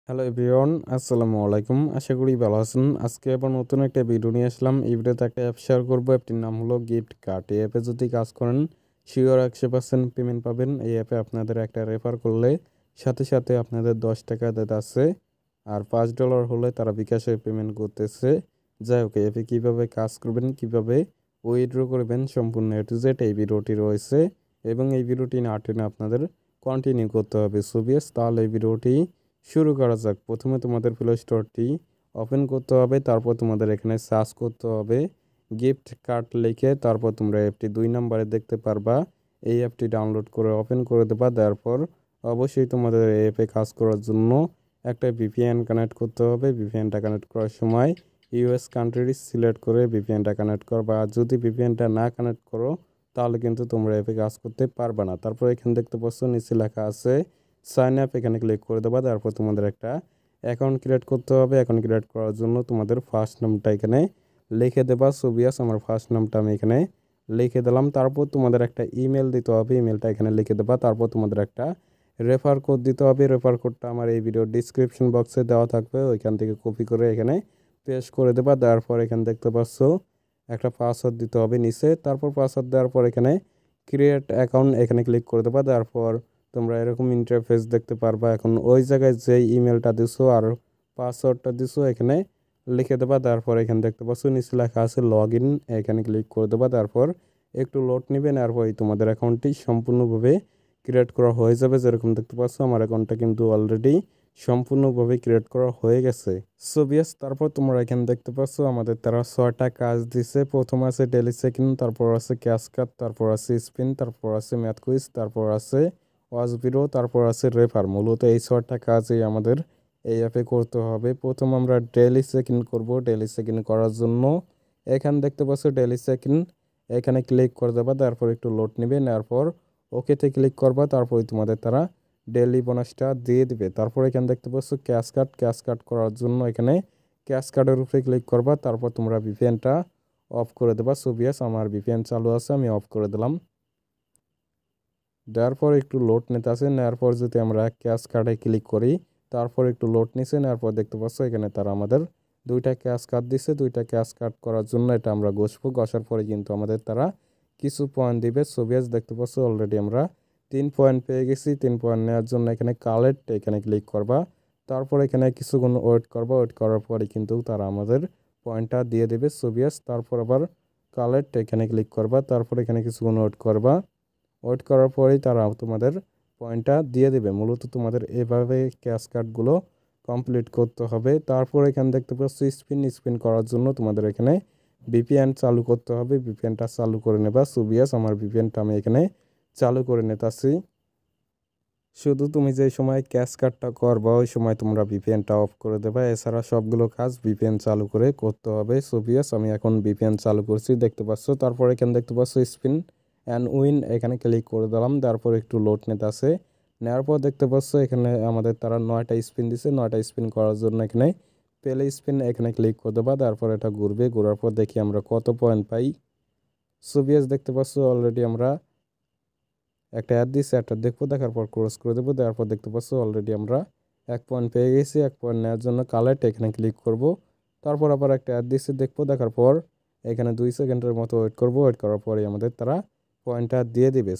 Hello everyone, আসসালামু আলাইকুম। আশা করি ভালো আছেন। আজকে আবার নতুন একটা ভিডিও নিয়ে আসলাম। এই ভিডিওতে একটা অ্যাপ শেয়ার করবো। অ্যাপটির নাম হলো গিফট কার্ড। এই অ্যাপে যদি কাজ করেন শিওর 100% পেমেন্ট পাবেন। এই অ্যাপে আপনাদের একটা রেফার করলে সাথে সাথে আপনাদের 10 টাকা দিতেছে, আর $5 হলে তারা বিকাশে পেমেন্ট করতেছে। যাই হোক, অ্যাপে কীভাবে কাজ করবেন, কীভাবে উইথড্র করবেন, সম্পূর্ণ এ টু জেড এই ভিডিওটি রয়েছে এবং এই ভিডিওটি না টেনে আপনাদের কন্টিনিউ করতে হবে। তাহলে এই ভিডিওটি শুরু করা যাক। প্রথমে তোমাদের প্লে স্টোরটি ওপেন করতে হবে, তারপর তোমাদের এখানে সার্চ করতে হবে গিফট কার্ড লিখে। তারপর তোমরা অ্যাপটি 2 নম্বরে দেখতে পারবা। এই অ্যাপটি ডাউনলোড করে ওপেন করে দেবা। তারপর অবশ্যই তোমাদের এই অ্যাপে কাজ করার জন্য একটা ভিপিএন কানেক্ট করতে হবে। ভিপিএনটা কানেক্ট করার সময় ইউএস কান্ট্রি সিলেক্ট করে ভিপিএনটা কানেক্ট করবা। আর যদি ভিপিএনটা না কানেক্ট করো তাহলে কিন্তু তোমরা অ্যাপে কাজ করতে পারবে না। তারপর এখানে দেখতে পাচ্ছ নিচে লেখা আছে সাইন আপ, এখানে ক্লিক করে দেবা। তারপর তোমাদের একটা অ্যাকাউন্ট ক্রিয়েট করতে হবে। অ্যাকাউন্ট ক্রিয়েট করার জন্য তোমাদের ফার্স্ট নামটা এখানে লিখে দেবা। আমার ফার্স্ট নামটা আমি এখানে লিখে দিলাম। তারপর তোমাদের একটা ইমেল দিতে হবে। ইমেলটা এখানে লিখে দেবা। তারপর তোমাদের একটা রেফার কোড দিতে হবে। রেফার কোডটা আমার এই ভিডিওর ডিসক্রিপশন বক্সে দেওয়া থাকবে, ওইখান থেকে কপি করে এখানে পেস্ট করে দেবা। তারপর এখানে দেখতে পাচ্ছ একটা পাসওয়ার্ড দিতে হবে নিচে। তারপর পাসওয়ার্ড দেওয়ার পর এখানে ক্রিয়েট অ্যাকাউন্ট এখানে ক্লিক করে দেবা। তারপর তোমরা এরকম ইন্টারফেস দেখতে পারবা। এখন ওই জায়গায় যে ইমেলটা দিছো আর পাসওয়ার্ডটা দিছো এখানে লিখে দেবা। তারপর এখানে দেখতে পাচ্ছ নিচে লেখা আছে লগ ইন, এখানে ক্লিক করে দেবা। তারপর একটু লোড নেবেন, তারপর তোমাদের অ্যাকাউন্টটি সম্পূর্ণভাবে ক্রিয়েট করা হয়ে যাবে। যেরকম দেখতে পাচ্ছ আমার অ্যাকাউন্টটা কিন্তু অলরেডি সম্পূর্ণভাবে ক্রিয়েট করা হয়ে গেছে। তারপর তোমরা এখানে দেখতে পাচ্ছ আমাদের তারা 6টা কাজ দিছে। প্রথম আছে ডেলি চেকিং, তারপর আছে ক্যাশ কার্ড, তারপর আছে স্পিন, তারপর আছে ম্যাথ কুইজ, তারপর আছে ওয়াজ বিরো, তারপর আছে রেফার। মূলত এই 6টা কাজই আমাদের এই অ্যাপে করতে হবে। প্রথম আমরা ডেলি চেক ইন করবো। ডেলি চেক ইন করার জন্য এখানে দেখতে পাচ্ছ ডেলি চেক ইন, এখানে ক্লিক করে দেবা। তারপর একটু লোড নেবে, নেওয়ার পর ওকেতে ক্লিক করবা। তারপরে তোমাদের তারা ডেলি বোনাসটা দিয়ে দিবে। তারপর এখানে দেখতে পাচ্ছ ক্যাশ কার্ড, ক্যাশ কার্ড করার জন্য এখানে ক্যাশ কার্ডের উপরে ক্লিক করবা। তারপর তোমরা ভিপিএনটা অফ করে দেবা। আমার ভিপিএন চালু আছে, আমি অফ করে দিলাম। দেওয়ার পর একটু লোড নিতে আসে। নেওয়ার পর যদি আমরা ক্যাশ কার্ডে ক্লিক করি, তারপর একটু লোড নিছে। নেওয়ার পর দেখতে পাচ্ছ এখানে তারা আমাদের 2টা ক্যাশ কার্ড দিছে। 2টা ক্যাশ কার্ড করার জন্য এটা আমরা ঘষবো। ঘষার পরে কিন্তু আমাদের তারা কিছু পয়েন্ট দিবে। দেখতে পাচ্ছ অলরেডি আমরা 3 পয়েন্ট পেয়ে গেছি। 3 পয়েন্ট নেওয়ার জন্য এখানে কালেক্ট এখানে ক্লিক করবা। তারপর এখানে কিছুক্ষণ ওয়েট করবা। ওয়েট করার পরে কিন্তু তারা আমাদের পয়েন্টটা দিয়ে দেবে। তারপর আবার কালেক্ট এখানে ক্লিক করবা। তারপর এখানে কিছুক্ষণ ওয়েট করবা। ওয়েট করার পরেই তারা তোমাদের পয়েন্টটা দিয়ে দেবে। মূলত তোমাদের এভাবে ক্যাশ কার্ডগুলো কমপ্লিট করতে হবে। তারপর এখানে দেখতে পাচ্ছ স্পিন করার জন্য তোমাদের এখানে ভিপিএন চালু করতে হবে। ভিপিএনটা চালু করে নেবা। আমার ভিপিএনটা আমি এখানে চালু করে নিতেছি। শুধু তুমি যে সময় ক্যাশ কার্ডটা করবা ওই সময় তোমরা ভিপিএনটা অফ করে দেবা। এছাড়া সবগুলো কাজ ভিপিএন চালু করে করতে হবে। আমি এখন ভিপিএন চালু করছি, দেখতে পাচ্ছ। তারপর এখানে দেখতে পাচ্ছ স্পিন অ্যান্ড উইন, এখানে ক্লিক করে দিলাম। তারপর একটু লোড নিতে আসে। নেওয়ার পর দেখতে পাচ্ছ এখানে আমাদের তারা 9টা স্পিন দিছে। 9টা স্পিন করার জন্য এখানে পেলে স্পিন এখানে ক্লিক করে দেবা। তারপর এটা ঘুরবে। ঘোরার পর দেখি আমরা কত পয়েন্ট পাই। দেখতে পাচ্ছ অলরেডি আমরা একটা অ্যাড দিচ্ছে, একটা দেখবো। দেখার পর ক্রস করে দেবো। দেওয়ার পর দেখতে পাচ্ছ অলরেডি আমরা 1 পয়েন্ট পেয়ে গেছি। 1 পয়েন্ট নেওয়ার জন্য কালেক্ট এখানে ক্লিক করব। তারপর আবার একটা অ্যাড দিচ্ছে দেখবো। দেখার পর এখানে 2 সেকেন্ডের মতো ওয়েট করব। ওয়েট করার পরে আমাদের তারা পয়েন্টটা দিয়ে দিবে।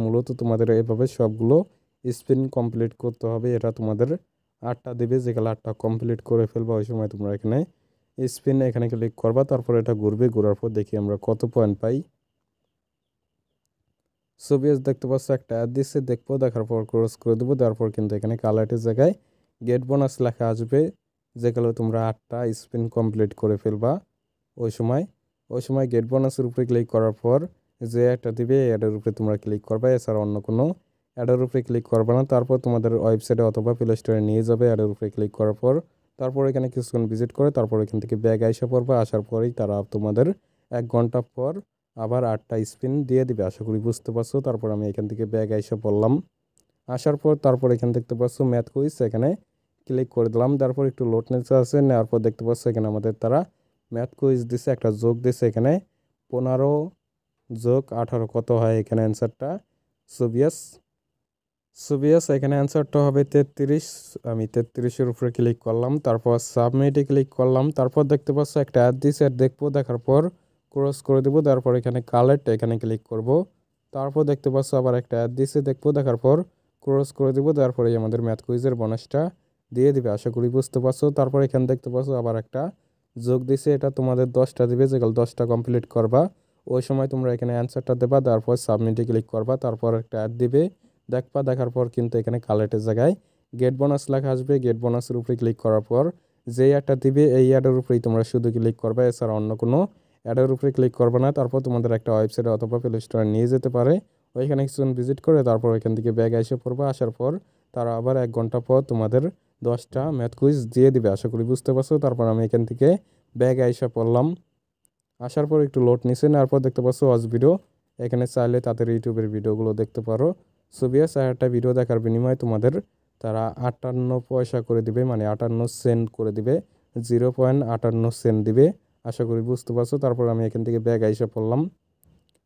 মূলত তোমাদের এভাবে সবগুলো স্পিন কমপ্লিট করতে হবে। এটা তোমাদের 8টা দিবে, যেগুলো 8টা কমপ্লিট করে ফেলবা ওই সময় তোমরা এখানে স্পিন এখানে ক্লিক করবা। তারপর এটা ঘুরবে। ঘোরার পর দেখি আমরা কত পয়েন্ট পাই। দেখতে পাচ্ছ একটা অ্যাড দিচ্ছে দেখবো। দেখার পর ক্রস করে দেবো। তারপর কিন্তু এখানে কালারের জায়গায় গেট বোনাস লেখা আসবে, যেগুলো তোমরা 8টা স্পিন কমপ্লিট করে ফেলবা ওই সময় গেট বোনাসের উপরে ক্লিক করার পর যে একটা দিবে অ্যাডের উপরে তোমরা ক্লিক করবা। এছাড়া অন্য কোনো অ্যাডের উপরে ক্লিক করবা না। তারপর তোমাদের ওয়েবসাইটে অথবা প্লে স্টোরে নিয়ে যাবে। অ্যাডের উপরে ক্লিক করার পর তারপর এখানে কিছুক্ষণ ভিজিট করে তারপর এখান থেকে ব্যাগ আইসা পড়বা। আসার পরেই তারা তোমাদের 1 ঘন্টা পর আবার 8টা স্পিন দিয়ে দিবে। আশা করি বুঝতে পারছো। তারপর আমি এখান থেকে ব্যাগ আইসা পড়লাম। আসার পর তারপর এখান দেখতে পাচ্ছ ম্যাথ কুইজ, এখানে ক্লিক করে দিলাম। তারপর একটু লোড নিতে আছে। নেওয়ার পর দেখতে পাচ্ছ এখানে আমাদের তারা ম্যাথ কুইজ দিছে, একটা যোগ দিছে। এখানে 15 যোগ 18 কত হয় এখানে অ্যান্সারটা। সো ভিউয়ার্স এখানে অ্যান্সারটা হবে 33। আমি 33-এর উপরে ক্লিক করলাম, তারপর সাবমিটে ক্লিক করলাম। তারপর দেখতে পাচ্ছ একটা অ্যাড দিছে, অ্যাড দেখবো, দেখার পর ক্রস করে দেবো। তারপর এখানে কালেক্ট, এখানে ক্লিক করব। তারপর দেখতে পাচ্ছ আবার একটা অ্যাড দিছে, দেখবো, দেখার পর ক্রস করে দেবো। তারপরে আমাদের ম্যাথ কুইজের বোনাসটা দিয়ে দিবে, আশা করি বুঝতে পারছো। তারপর এখানে দেখতে পাচ্ছ আবার একটা যোগ দিছে, এটা তোমাদের 10টা দিবে, যেগুলো 10টা কমপ্লিট করবা ওই সময় তোমরা এখানে অ্যান্সারটা দেবা। তারপর সাবমিটে ক্লিক করবা, তারপর একটা অ্যাড দিবে, দেখবা। দেখার পর কিন্তু এখানে কালেক্টের জায়গায় গেট বোনাস লেখা আসবে। গেট বোনাসের উপরে ক্লিক করার পর যেই অ্যাডটা দিবে এই অ্যাডের উপরেই তোমরা শুধু ক্লিক করবে, এছাড়া অন্য কোনো অ্যাডের উপরে ক্লিক করবে না। তারপর তোমাদের একটা ওয়েবসাইটে অথবা প্লে স্টোরে নিয়ে যেতে পারে, ওইখানে কিছুক্ষণ ভিজিট করে তারপর ওইখান থেকে ব্যাগ এসে পড়বা। আসার পর তারা আবার 1 ঘন্টা পর তোমাদের 10টা ম্যাথ কুইজ দিয়ে দিবে, আশা করি বুঝতে পারছো। তারপর আমি এখান থেকে ব্যাগ এসে পড়লাম। আসার পর একটু লোড নিছে, নেওয়ার পর দেখতে পাচ্ছ ওয়াচ ভিডিও, এখানে চাইলে তাদের ইউটিউবের ভিডিওগুলো দেখতে পারো। সো ভিউয়ার্স একটা ভিডিও দেখার বিনিময়ে তোমাদের তারা 58 পয়সা করে দিবে, মানে 58 সেন্ট করে দিবে, 0.58 সেন্ট দিবে, আশা করি বুঝতে পারছো। তারপর আমি এখান থেকে ব্যাগ আইসা পড়লাম।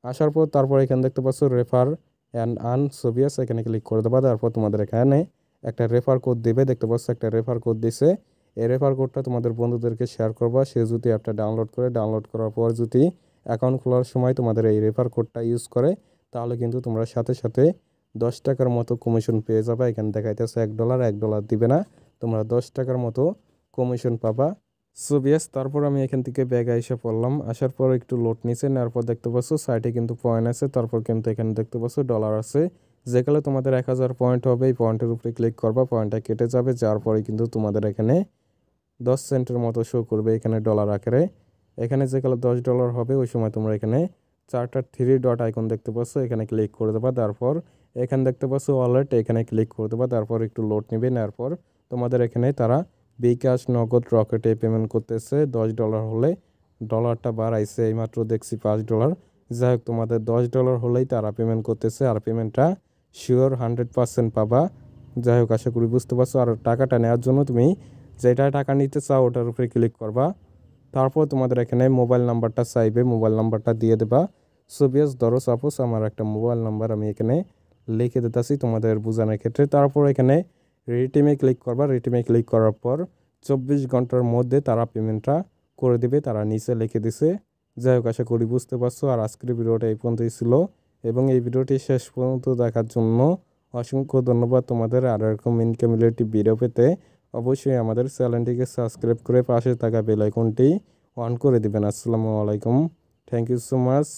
আসার পর তারপর এখানে দেখতে পাচ্ছ refer and earn. So viewers এখানে ক্লিক করে দেবা। তারপর তোমাদের এখানে একটা রেফার কোড দিবে, দেখতে পাচ্ছ একটা রেফার কোড দিছে। এই রেফার কোডটা তোমাদের বন্ধুদেরকে শেয়ার করবা, সে যদি অ্যাপটা ডাউনলোড করার পর যদি অ্যাকাউন্ট খোলার সময় তোমাদের এই রেফার কোডটা ইউজ করে, তাহলে কিন্তু তোমরা সাথে সাথে 10 টাকার মতো কমিশন পেয়ে যাবে। এখানে দেখাইতেছে $1 দিবে না, তোমরা 10 টাকার মতো কমিশন পাবা। সো বিয়াস তারপর আমি এখান থেকে ব্যাগ এসে পড়লাম। আসার পর একটু লোড নিচে, নেওয়ার পর দেখতে পাচ্ছ সাইটে কিন্তু পয়েন্ট আছে, তারপর কিন্তু এখানে দেখতে পাচ্ছ ডলার আছে। যেগুলো তোমাদের 1000 পয়েন্ট হবে, এই পয়েন্টের উপরে ক্লিক করবা, পয়েন্টটা কেটে যাবে, যার পরে কিন্তু তোমাদের এখানে 10 সেন্টের মতো শো করবে এখানে ডলার আকারে। এখানে যেগুলো $10 হবে ওই সময় তোমরা এখানে 4টা 3 ডট আইকন দেখতে পাচ্ছ, এখানে ক্লিক করে দেবা। তারপর এখানে দেখতে পাচ্ছ ওয়ালেট, এখানে ক্লিক করে দেবা। তারপর একটু লোড নেবে, নেওয়ার পর তোমাদের এখানে তারা বিকাশ, নগদ, রকেটে পেমেন্ট করতেছে। $10 হলে ডলারটা বাড়াইছে, এইমাত্র দেখছি $5। যাই হোক তোমাদের $10 হলেই তারা পেমেন্ট করতেছে, আর পেমেন্টটা শিওর 100% পাবা। যাই হোক আশা করি বুঝতে পারছো। আর টাকাটা নেওয়ার জন্য তুমি যেটা টাকা নিতে চাও ওটার উপরে ক্লিক করবা। তারপর তোমাদের এখানে মোবাইল নাম্বারটা চাইবে, মোবাইল নাম্বারটা দিয়ে দেবা। সো বিয়াস ধরো সাপোজ আমার একটা মোবাইল নাম্বার আমি এখানে লিখে দিতেছি তোমাদের বোঝানোর ক্ষেত্রে। তারপর এখানে রিটিমে ক্লিক করবা। রিটিমে ক্লিক করার পর 24 ঘন্টার মধ্যে তারা পেমেন্টটা করে দিবে, তারা নিচে লিখে দিছে। যাই হোক আশা করি বুঝতে পারছো। আর আজকের ভিডিওটা এই পর্যন্তই ছিল, এবং এই ভিডিওটি শেষ পর্যন্ত দেখার জন্য অসংখ্য ধন্যবাদ তোমাদের। আর এরকম ইনকাম রিলেটিভ ভিডিও পেতে অবশ্যই আমাদের চ্যানেলটিকে সাবস্ক্রাইব করে পাশে থাকা বেল আইকনটি অন করে দিবেন। আসসালামু আলাইকুম, থ্যাংক ইউ সো মাচ।